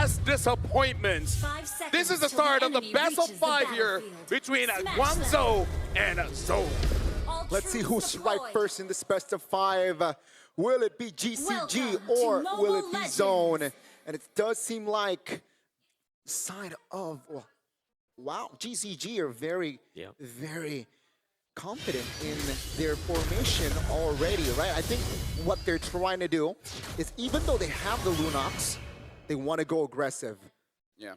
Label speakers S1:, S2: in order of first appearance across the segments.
S1: past disappointments. This is the start of the best of 5 here between Guangzhou and Zone.
S2: Let's see who's right first in this best of 5. Will it be GZG or will it be Zone? And it does seem like sign of, well, wow, GZG are very confident in their formation already, right? I think what they're trying to do is, even though they have the Lunox, they want to go aggressive.
S1: Yeah.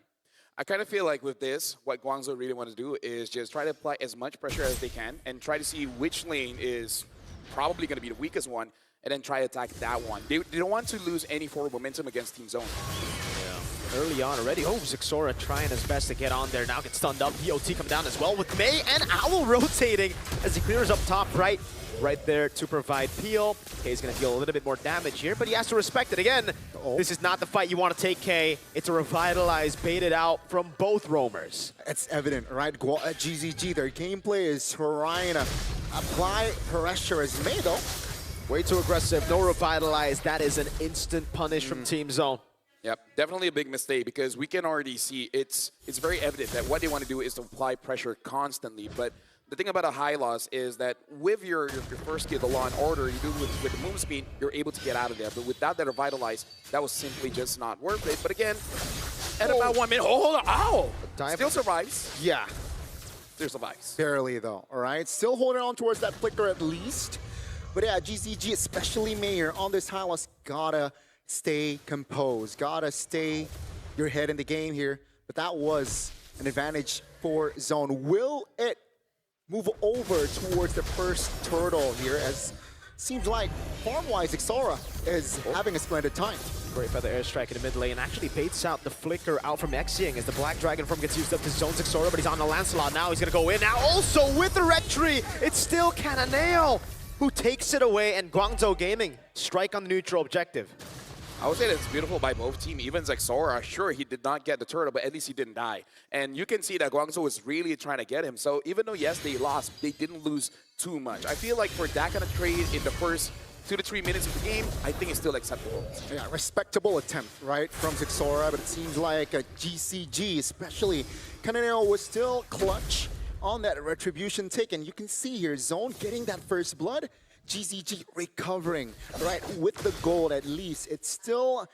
S1: I kind of feel like with this, what Guangzhou really wants to do is just try to apply as much pressure as they can and try to see which lane is probably going to be the weakest one, and then try to attack that one. They don't want to lose any forward momentum against Team Zone.
S3: Yeah. Early on already. Oh, Zixora trying his best to get on there. Now gets stunned up. DOT come down as well with Mei and Owl rotating as he clears up top right there to provide peel. Kay's going to deal a little bit more damage here, but he has to respect it. Again, this is not the fight you want to take, Kay. It's a revitalized, baited out from both roamers.
S2: It's evident, right? GZG, their gameplay is trying to apply pressure as Mei, though.
S3: Way too aggressive, no revitalize. That is an instant punish from Team Zone.
S1: Yep, definitely a big mistake, because we can already see it's very evident that what they want to do is to apply pressure constantly. But the thing about a high loss is that with your first skill, the Law and Order, you do with the move speed, you're able to get out of there. But without that revitalize, that was simply just not worth it. But again, at about 1 minute, hold on, ow! Still survives.
S2: Yeah.
S1: Still survives.
S2: Barely, though, all right? Still holding on towards that flicker at least. But yeah, GZG, especially Mayor, on this high loss, gotta stay composed. Gotta stay your head in the game here. But that was an advantage for Zone. Will it move over towards the first turtle here, as seems like farm-wise, Zixora is having a splendid time.
S3: Great feather airstrike in the mid lane. Actually baits out the flicker out from Xing as the Black Dragon form gets used up to Zone Zixora, but he's on the Lancelot now. He's gonna go in now. Also with the Red Tree, it's still Cananeo who takes it away, and Guangzhou Gaming strike on the neutral objective.
S1: I would say that's beautiful by both teams. Even Zixora, sure, he did not get the turtle, but at least he didn't die. And you can see that Guangzhou was really trying to get him. So even though, yes, they lost, they didn't lose too much. I feel like for that kind of trade in the first 2 to 3 minutes of the game, I think it's still acceptable.
S2: Yeah, respectable attempt, right, from Zixora, but it seems like a GZG, especially Cananeo, was still clutch on that retribution take. And you can see here, Zone getting that first blood, GZG recovering, right, with the gold at least. It's still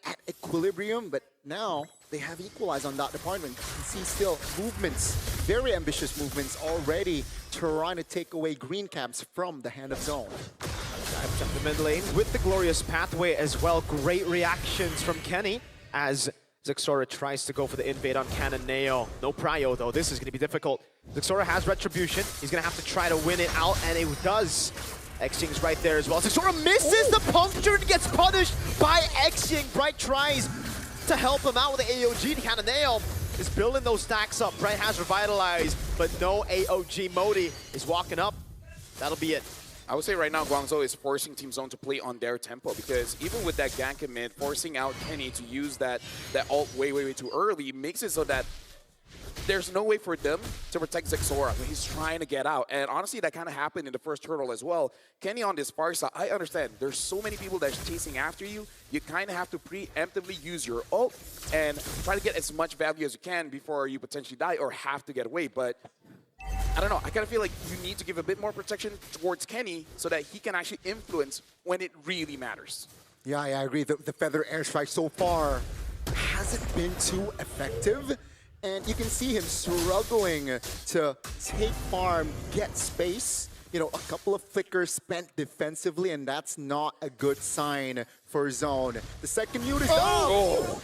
S2: at equilibrium, but now they have equalized on that department. You can see still movements, very ambitious movements already trying to take away green caps from the hand of Zone.
S3: Dive jump the mid lane with the glorious pathway as well. Great reactions from Kenny as Zixora tries to go for the invade on Cananeo. No prio though, this is going to be difficult. Zixora has retribution. He's going to have to try to win it out, and it does. Xing's right there as well. Zixora misses the puncture and gets punished by Xing. Bright tries to help him out with the AOG. Cananeo is building those stacks up. Bright has revitalized, but no AOG. Modi is walking up. That'll be it.
S1: I would say right now Guangzhou is forcing Team Zone to play on their tempo, because even with that gank in mid, forcing out Kenny to use that ult way too early makes it so that there's no way for them to protect Zixora when he's trying to get out. And honestly, that kind of happened in the first turtle as well. Kenny on this far side, I understand. There's so many people that's chasing after you. You kind of have to preemptively use your ult and try to get as much value as you can before you potentially die or have to get away. But I don't know. I kind of feel like you need to give a bit more protection towards Kenny so that he can actually influence when it really matters.
S2: Yeah, I agree. The feather airstrike so far hasn't been too effective. And you can see him struggling to take farm, get space. You know, a couple of flickers spent defensively, and that's not a good sign for Zone. The second unit is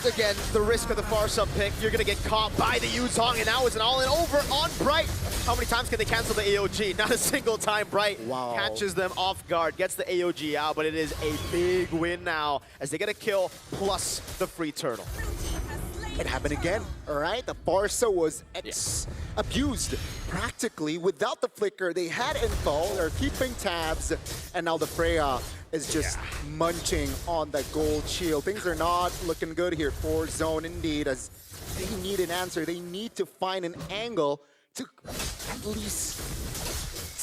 S3: Again, the risk of the far sub pick. You're gonna get caught by the Yuzong, and now it's an all-in over on Bright. How many times can they cancel the AOG? Not a single time. Bright catches them off guard, gets the AOG out, but it is a big win now as they get a kill plus the free turtle.
S2: It happened again, all right? The Barca was abused practically without the flicker. They had info, they're keeping tabs, and now the Freya is just munching on that gold shield. Things are not looking good here for Zone indeed, as they need an answer. They need to find an angle to at least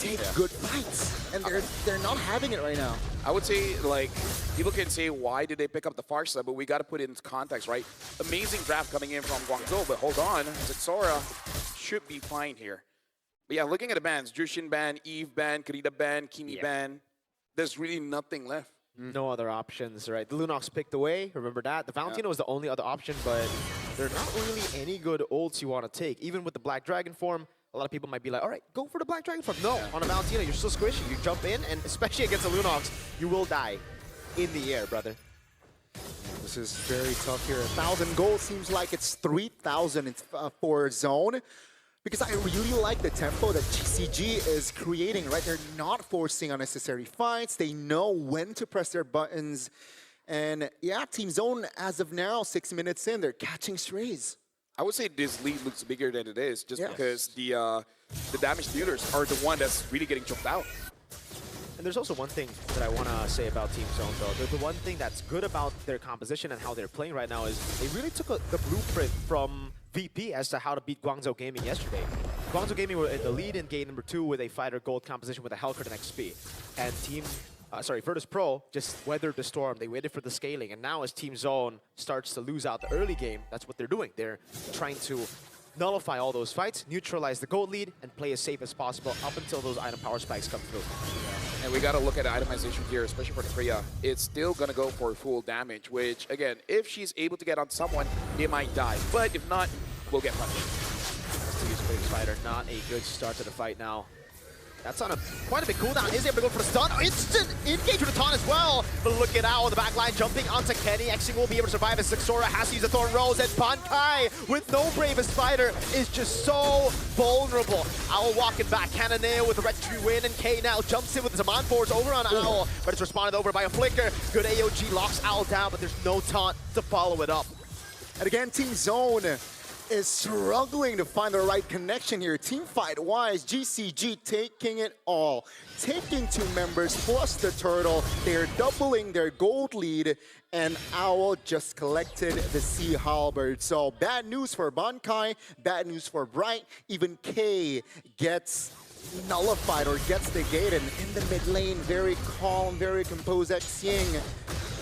S2: take good fights, and they're not having it right now.
S1: I would say, like, people can say, why did they pick up the Farsa? But we got to put it into context, right? Amazing draft coming in from Guangzhou, but hold on. Zexora should be fine here. But yeah, looking at the bans, Jushin ban, Eve ban, Karita ban, Kimi ban, there's really nothing left.
S3: No other options, right? The Lunox picked away, remember that? The Valentino was the only other option, but there are not really any good ults you want to take. Even with the Black Dragon form, a lot of people might be like, all right, go for the Black Dragon form. No, on a Valentino, you're still squishy. You jump in, and especially against the Lunox, you will die in the air, brother.
S2: This is very tough here. 1,000 gold seems like it's 3,000 for Zone. Because I really like the tempo that GZG is creating, right? They're not forcing unnecessary fights. They know when to press their buttons. And yeah, Team Zone, as of now, 6 minutes in, they're catching strays.
S1: I would say this lead looks bigger than it is, just because the damage dealers are the one that's really getting choked out.
S3: And there's also one thing that I want to say about Team Zone, though. The one thing that's good about their composition and how they're playing right now is they really took the blueprint from VP as to how to beat Guangzhou Gaming yesterday. Guangzhou Gaming were in the lead in game number 2 with a fighter gold composition with a Hellcard and XP. And Virtus Pro just weathered the storm. They waited for the scaling. And now as Team Zone starts to lose out the early game, that's what they're doing. They're trying to nullify all those fights, neutralize the gold lead, and play as safe as possible up until those item power spikes come through.
S1: And we got to look at itemization here, especially for the Freya. It's still going to go for full damage, which, again, if she's able to get on someone, they might die. But if not, we'll get punished.
S3: Let's use Phase Fighter. Not a good start to the fight now. That's on quite a big cooldown. Is able to go for the stun. Instant engage with the taunt as well. But look at Owl on the back line jumping onto Kenny. Xing will be able to survive as Zexora has to use the Thorn Rose. And Bankai with no Bravest Fighter is just so vulnerable. Owl walking back. Cannonale with the Red Tree win. And K now jumps in with the Zaman Force over on Owl. But it's responded over by a Flicker. Good AOG locks Owl down, but there's no taunt to follow it up.
S2: And again, Team Zone is struggling to find the right connection here. Team fight-wise, GZG taking it all. Taking 2 members plus the turtle. They're doubling their gold lead, and Owl just collected the Sea Halberd. So bad news for Bankai, bad news for Bright. Even K gets nullified or gets negated. In the mid lane, very calm, very composed. Xing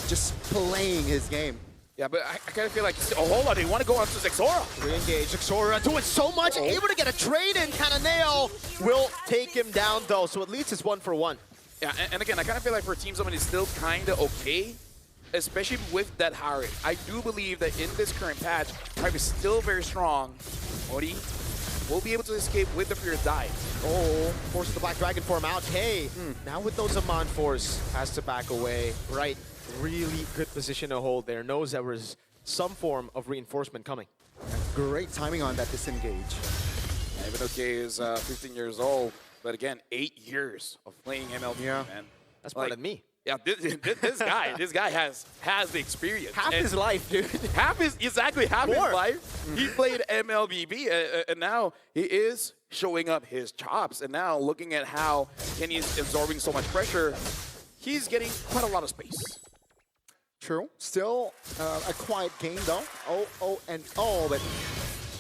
S2: just playing his game.
S1: Yeah, but I kind of feel like, oh, hold on, they want to go on to Zexora.
S3: Re-engage, Zexora doing so much, able to get a trade in. Cannonale will take him down though, so at least it's 1-for-1.
S1: Yeah, and again, I kind of feel like for Team Zone, it's still kind of okay, especially with that Harry. I do believe that in this current patch, Harry is still very strong. Modi will be able to escape with the Fear Die.
S3: Oh, forces the Black Dragon form out. Hey, now with those Zaman Force, has to back away. Right, really good position to hold there. Knows there was some form of reinforcement coming.
S2: Great timing on that disengage.
S1: Yeah, even though K is 15 years old, but again, 8 years of playing MLB, man.
S3: That's part of me.
S1: Yeah, this guy has the experience.
S3: Half his life, dude.
S1: Half his his life. He played MLBB, and now he is showing up his chops. And now looking at how Kenny is absorbing so much pressure, he's getting quite a lot of space.
S2: True. Still a quiet game though. But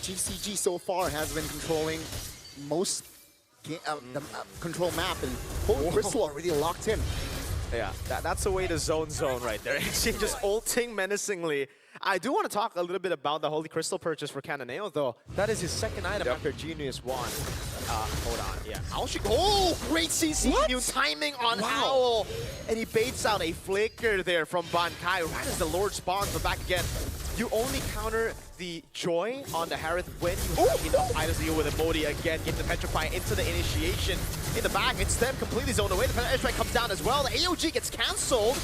S2: GZG so far has been controlling most the control map, and Holy Crystal already locked in.
S3: Yeah, that's the way to zone right there. Xing just ulting menacingly. I do want to talk a little bit about the Holy Crystal purchase for Cannonale, though. That is his second item after Genius 1. Hold on, yeah. Owl should go. Oh, great CC. New timing on Owl. And he baits out a Flicker there from Bankai right as the Lord spawns, but back again. You only counter the Joy on the Harith when you have enough items to deal with Modi again. Get the Petrify into the initiation. In the back, it's them completely zoned away. The Petrify comes down as well. The AOG gets cancelled.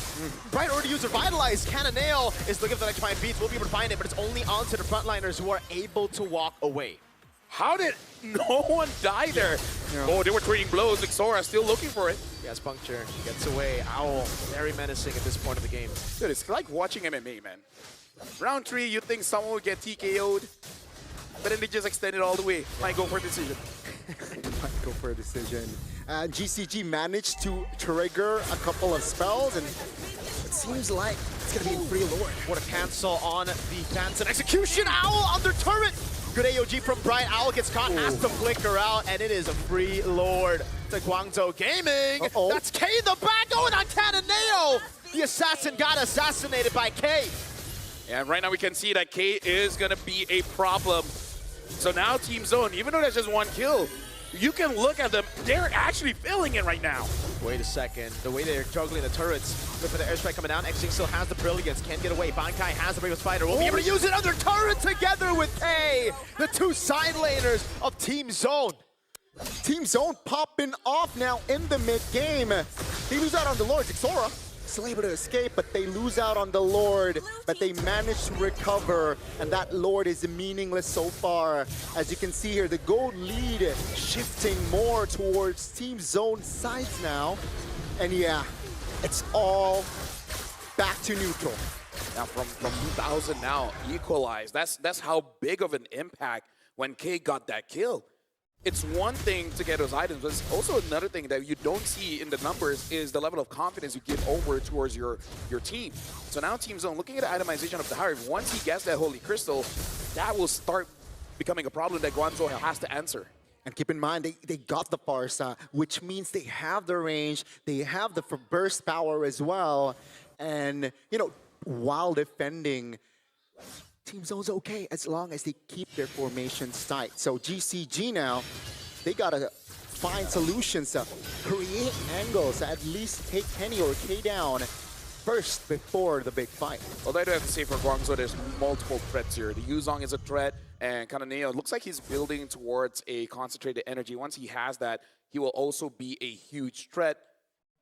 S3: Bright already used Revitalize. Cannonale is looking for the Electrifying Beats. We'll be able to find it, but it's only onto the frontliners who are able to walk away.
S1: How did no one die there? Yeah. Oh, they were trading blows. Zexora still looking for it.
S3: Yes, Puncture gets away. Owl, very menacing at this point of the game.
S1: Dude, it's like watching MMA, man. Round 3, you think someone would get TKO'd, but then they just extend it all the way. Might go for a decision.
S2: Might go for a decision. GZG managed to trigger a couple of spells, and it seems like it's going to be free Lord.
S3: What a cancel on the Phantom execution. Owl under turret. Good AOG from Bright. Owl gets caught, has to flicker out, and it is a free Lord. the Guangzhou Gaming.
S2: Uh-oh.
S3: That's K in the back going on Cananeo. The assassin got assassinated by K.
S1: And right now we can see that K is going to be a problem. So now Team Zone, even though that's just one kill, you can look at them. They're actually feeling it right now.
S3: Wait a second. The way they're juggling the turrets. Look for the airstrike coming down. XG still has the brilliance. Can't get away. Bankai has the biggest fighter. Will be able to use it on their turret together with K. The two side laners of Team Zone.
S2: Team Zone popping off now in the mid-game. They lose out on the Lord. Xora still able to escape, but they lose out on the Lord. But they manage to recover, and that Lord is meaningless so far. As you can see here, the gold lead shifting more towards Team Zone sides now. And yeah, it's all back to neutral.
S1: Now from 2000 now, equalized. That's how big of an impact when K got that kill. It's one thing to get those items, but it's also another thing that you don't see in the numbers is the level of confidence you give over towards your team. So now Team Zone, looking at the itemization of the Hive, once he gets that Holy Crystal, that will start becoming a problem that Guangzhou has to answer.
S2: And keep in mind, they got the Farsa, which means they have the range, they have the burst power as well. And, you know, while defending, Team Zone's okay as long as they keep their formations tight. So GZG now, they gotta find solutions to create angles, at least take Kenny or K down first before the big fight.
S1: Although I do have to say for Guangzhou, there's multiple threats here. The Yuzong is a threat, and Cananeo looks like he's building towards a concentrated energy. Once he has that, he will also be a huge threat,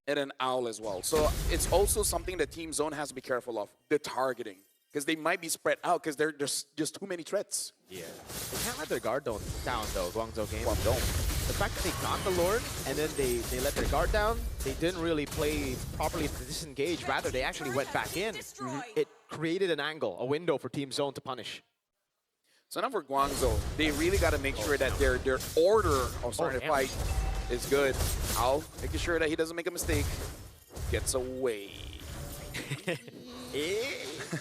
S1: and an Owl as well. So it's also something that Team Zone has to be careful of, the targeting. Because they might be spread out because there's just too many threats.
S3: Yeah. They can't let their guard down though, Guangzhou Gaming.
S1: Guangzhou.
S3: The fact that they got the Lord and then they let their guard down, they didn't really play properly to disengage. Rather, they actually went back in. It created an angle, a window for Team Zone to punish.
S1: So now for Guangzhou, they really got to make sure that their order of starting to fight is good. Owl making sure that he doesn't make a mistake. Gets away.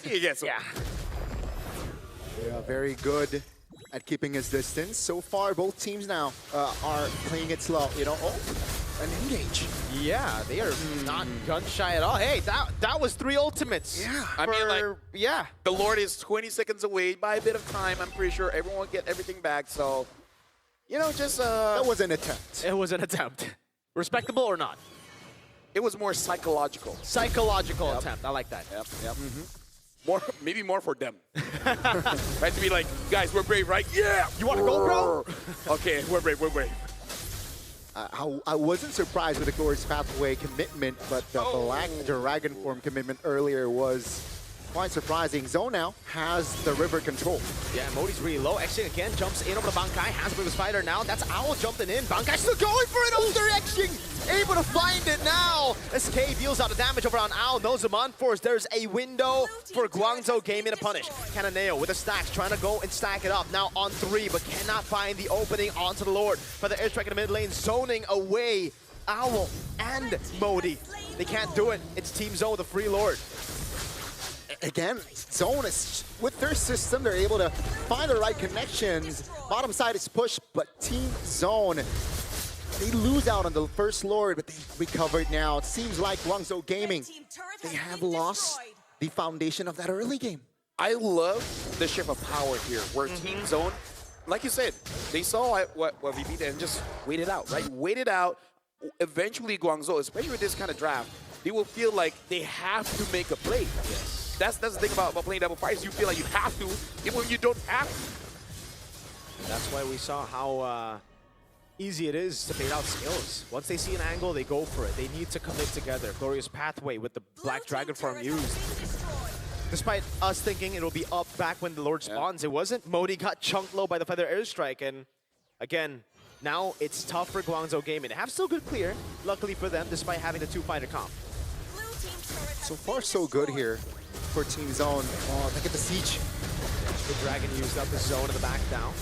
S1: He gets away.
S2: Yeah, very good at keeping his distance. So far, both teams now are playing it slow. You know, an engage.
S3: Yeah, they are not gun shy at all. Hey, that was 3 ultimates.
S2: Yeah.
S1: I mean, like,
S3: yeah.
S1: The Lord is 20 seconds away by a bit of time. I'm pretty sure everyone will get everything back. So, you know, just
S2: that was an attempt.
S3: It was an attempt. Respectable or not?
S1: it was more psychological.
S3: Psychological attempt. I like that.
S1: Yep. Maybe more for them. Right, to be like, guys, we're brave, right? Yeah!
S3: You want to go, bro?
S1: Okay, we're brave, we're brave.
S2: I wasn't surprised with the Glorious Pathway commitment, but the Black Dragon form commitment earlier was quite surprising. Zone now has the river control.
S3: Yeah, Modi's really low. Xing again jumps in over to Bankai. Has Biggest Fighter now. That's Owl jumping in. Bankai still going for it over Xing. Able to find it now. SK deals out the damage over on Owl. Knows him on force. There's a window for Guangzhou Gaming to punish. Cananeo with the stacks trying to go and stack it up. Now on 3, but cannot find the opening onto the Lord. But the airstrike in the mid lane zoning away Owl and Modi. They can't do it. It's Team Zone, the free Lord.
S2: Again, Zone is, with their system, they're able to find the right connections. Bottom side is pushed, but Team Zone, they lose out on the first Lord, but they recovered now. It seems like Guangzhou Gaming, they have lost the foundation of that early game.
S1: I love the shift of power here, where Team Zone, like you said, they saw what we beat and just waited out, right? Waited out. Eventually, Guangzhou, especially with this kind of draft, they will feel like they have to make a play. Yes. That's the thing about playing double fights. You feel like you have to, even when you don't have to.
S3: That's why we saw how easy it is to bait out skills. Once they see an angle, they go for it. They need to commit together. Glorious Pathway with the Black Dragon form used. Despite us thinking it'll be up back when the Lord spawns, it wasn't. Modi got chunked low by the Feather Airstrike, and again, now it's tough for Guangzhou Gaming. They have still good clear, luckily for them, despite having the 2-fighter comp.
S2: So far, so good here for Team Zone. Oh, look at the siege.
S3: The Dragon used up the zone in the back down,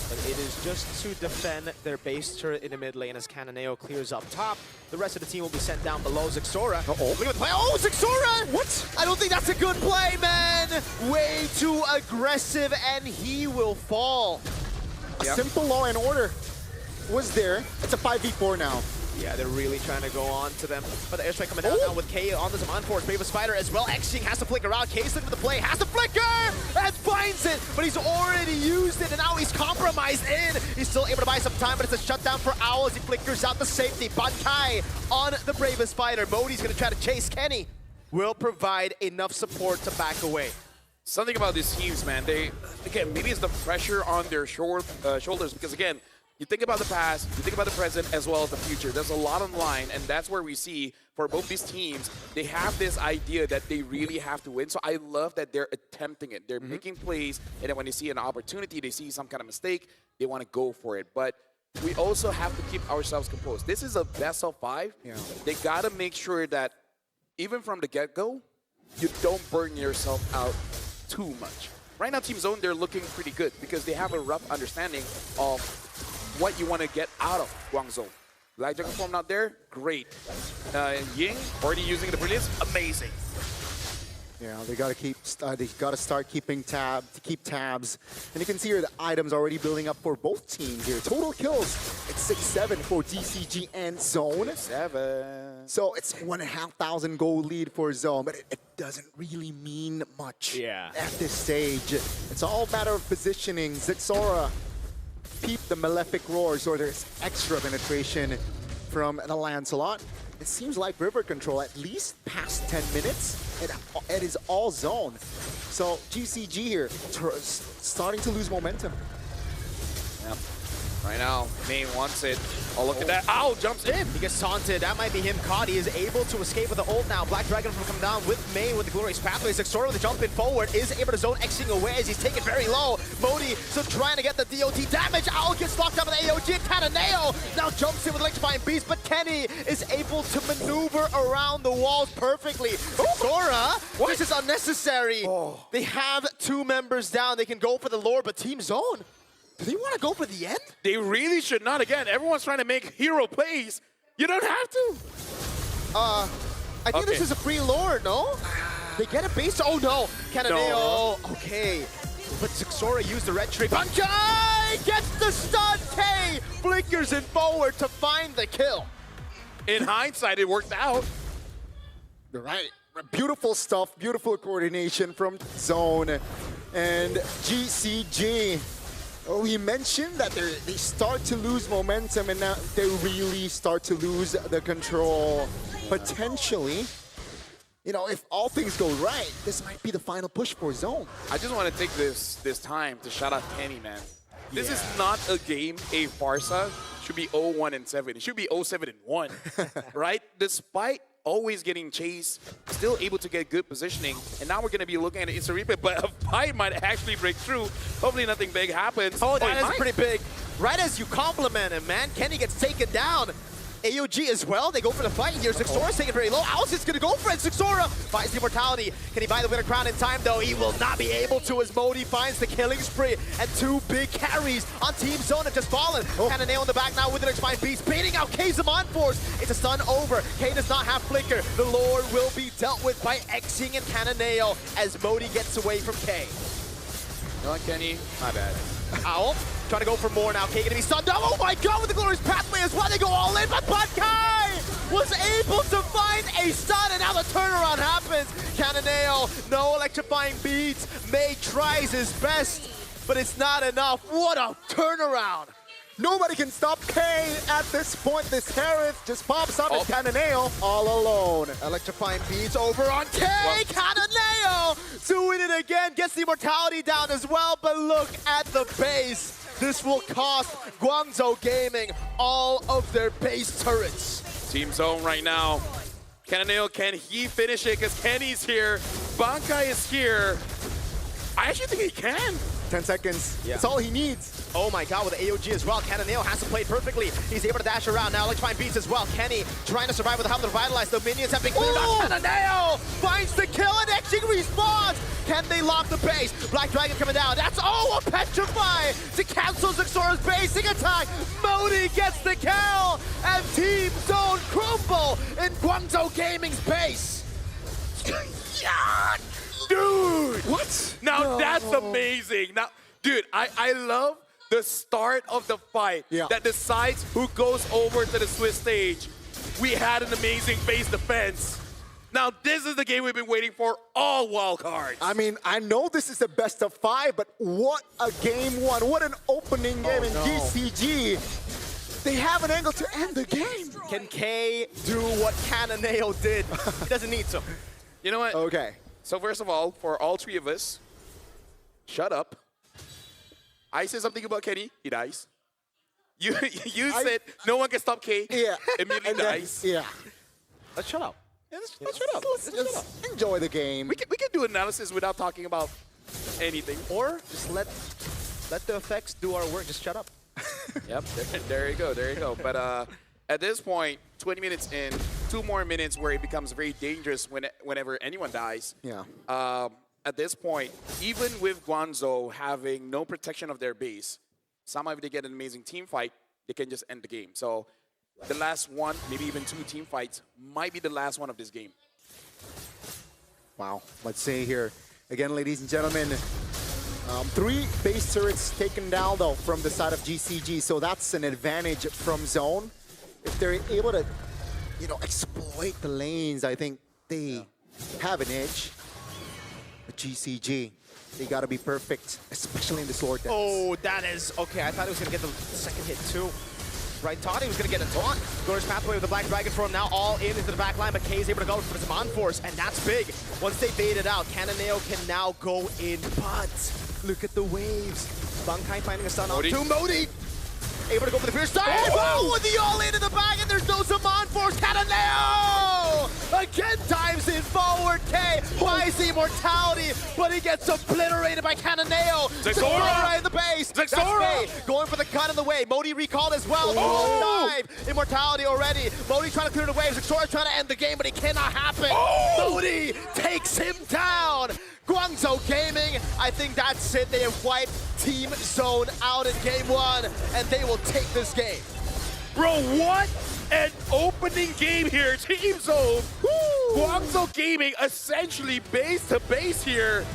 S3: but it is just to defend their base turret in the mid lane as Cananeo clears up top. The rest of the team will be sent down below. Xora. Look at the play. Oh, Xora! What? I don't think that's a good play, man! Way too aggressive, and he will fall.
S2: A simple law and order was there. It's a 5v4 now.
S3: Yeah, they're really trying to go on to them. But the airstrike coming down now with K on the Zaman Force. Brave Spider as well. Xing has to flicker out. K's looking for the play. Has to flicker! And finds it! But he's already used it, and now he's compromised in. He's still able to buy some time, but it's a shutdown for Owl as he flickers out the safety. Bankai on the Brave Spider. Modi's going to try to chase Kenny. Will provide enough support to back away.
S1: Something about these teams, man, again, maybe it's the pressure on their shoulders, because again, you think about the past, you think about the present, as well as the future. There's a lot on the line, and that's where we see for both these teams, they have this idea that they really have to win. So I love that they're attempting it. They're making plays, and then when they see an opportunity, they see some kind of mistake, they want to go for it. But we also have to keep ourselves composed. This is a best of 5. Yeah. They got to make sure that even from the get-go, you don't burn yourself out too much. Right now, Team Zone, they're looking pretty good because they have a rough understanding of what you want to get out of Guangzhou. Black Dragon form not there, great. Ying already using the brilliance, amazing.
S2: Yeah, they gotta start keeping tabs. And you can see here the items already building up for both teams here. Total kills, it's 6-7 for GZG and Zone.
S1: 7.
S2: So it's 1,500 gold lead for Zone, but it doesn't really mean much at this stage. It's all a matter of positioning. Zixora peep the Malefic Roars, or there's extra penetration from the Lancelot. It seems like river control, at least past 10 minutes, it is all Zone. So GZG here, starting to lose momentum.
S1: Yep. Right now, May wants it. Oh, look at that. Ow, jumps in.
S3: He gets taunted. That might be him caught. He is able to escape with the ult now. Black Dragon from come down with May with the glorious pathway. Zixora with the jump in forward is able to zone Xing away as he's taken very low. Modi still trying to get the DOT damage. Owl gets locked up with the AOG. Kananeo now jumps in with electrifying beast, but Kenny is able to maneuver around the walls perfectly. Zixora, this is unnecessary. They have 2 members down. They can go for the lore, but Team Zone, do they want to go for the end?
S1: They really should not. Again, everyone's trying to make hero plays. You don't have to.
S3: I think this is a free lore, no? They get a base. Oh no, Kananeo. No. Okay, but Zixora used the red trick. Bankai gets the stun. K flickers in forward to find the kill.
S1: In hindsight, it worked out.
S2: You're right. Beautiful stuff. Beautiful coordination from Zone and GZG. We mentioned that they start to lose momentum, and now they really start to lose the control. Potentially, you know, if all things go right, this might be the final push for Zone.
S1: I just want to take this time to shout out Kenny, man. This is not a game a Farsa should be 0-1-7. It should be 0-7-1, right? Despite always getting chased, still able to get good positioning, and now we're going to be looking at an instant replay, but a fight might actually break through. Hopefully nothing big happens.
S3: Oh, that is pretty big. Right as you compliment him, man, Kenny gets taken down. AOG as well, they go for the fight here. Zixora's taken very low. Alcist's gonna go for it. Zixora finds the immortality. Can he buy the winner crown in time though? He will not be able to as Modi finds the killing spree. And 2 big carries on Team Zone have just fallen. Kananeo in the back now with an X-Mind Beast, baiting out K Zaman Force. It's a stun over. K does not have flicker. The lore will be dealt with by Xing and Kananeo as Modi gets away from K.
S1: You know what, Kenny? My bad.
S3: Owl trying to go for more now. K gonna be stunned. Oh my god, with the glorious pathway as well. They go all in, but Bankai was able to find a stun, and now the turnaround happens. Kananeo, no electrifying beats. May tries his best, but it's not enough. What a turnaround.
S2: Nobody can stop K at this point. This Harris just pops up and Kananeo all alone.
S3: Electrifying beats over on K. Kananeo doing it again. Gets the immortality down as well, but look at the base. This will cost Guangzhou Gaming all of their base turrets.
S1: Team Zone right now. Kananeo, can he finish it? Because Kenny's here. Bankai is here. I actually think he can.
S2: 10 seconds. Yeah. That's all he needs.
S3: Oh my god, with the AOG as well. Kananeo has to play it perfectly. He's able to dash around now. Electrifying beats as well. Kenny trying to survive with the help to revitalize. The minions have been cleared out. Kananeo finds the kill and Xing respawns. Can they lock the base? Black Dragon coming down. That's a petrify to cancel Zixora's basing attack. Modi gets the kill, and Team Zone crumble in Guangzhou Gaming's base.
S1: Dude!
S2: What?
S1: Now that's amazing. Now, dude, I love the start of the fight that decides who goes over to the Swiss stage. We had an amazing base defense. Now, this is the game we've been waiting for all wildcards.
S2: I mean, I know this is the best of 5, but what a game one. What an opening game in GZG. They have an angle to end the game.
S3: Can K do what Cananeo did? He doesn't need to.
S1: You know what?
S2: Okay.
S1: So first of all, for all 3 of us, shut up. I say something about Kenny, he dies. You said no one can stop K, immediately dies.
S3: Let's shut up.
S1: Yeah, let's shut up.
S2: Just enjoy the game.
S1: We can do analysis without talking about anything.
S3: Or just let the effects do our work. Just shut up.
S1: Yep, there you go, there you go. But at this point, 20 minutes in, 2 more minutes where it becomes very dangerous whenever anyone dies.
S2: Yeah.
S1: At this point, even with Guangzhou having no protection of their base, somehow if they get an amazing team fight, they can just end the game. So the last one, maybe even 2 team fights, might be the last one of this game.
S2: Wow. Let's see here. Again, ladies and gentlemen, 3 base turrets taken down, though, from the side of GZG. So that's an advantage from Zone. If they're able to, you know, exploit the lanes, I think they have an edge. But GZG, they got to be perfect, especially in the sword dance.
S3: Oh, that is... Okay, I thought he was going to get the second hit, too. Right, thought he was going to get a taunt. Glorious Pathway with the Black Dragon for him now all in into the back line, but K is able to go for some on-force, and that's big. Once they bait it out, Cananeo can now go in, but look at the waves. Bankai finding a stun on to Modi. Able to go for the fierce side. Oh, with the all-in the back, and there's no some on-force. Cananeo! Again times in forward. K buys the immortality, but he gets obliterated by Cananeo.
S1: Zexora!
S3: Right in the base.
S1: Zexora!
S3: Going for the gun in the way. Modi recalled as well. Oh! Dive. Immortality already. Modi trying to clear the waves. Zexora trying to end the game, but it cannot happen. Modi takes him down. Guangzhou Gaming, I think that's it. They have wiped Team Zone out in game 1, and they will take this game.
S1: Bro, what an opening game here. Team Zone, Guangzhou Gaming essentially base to base here.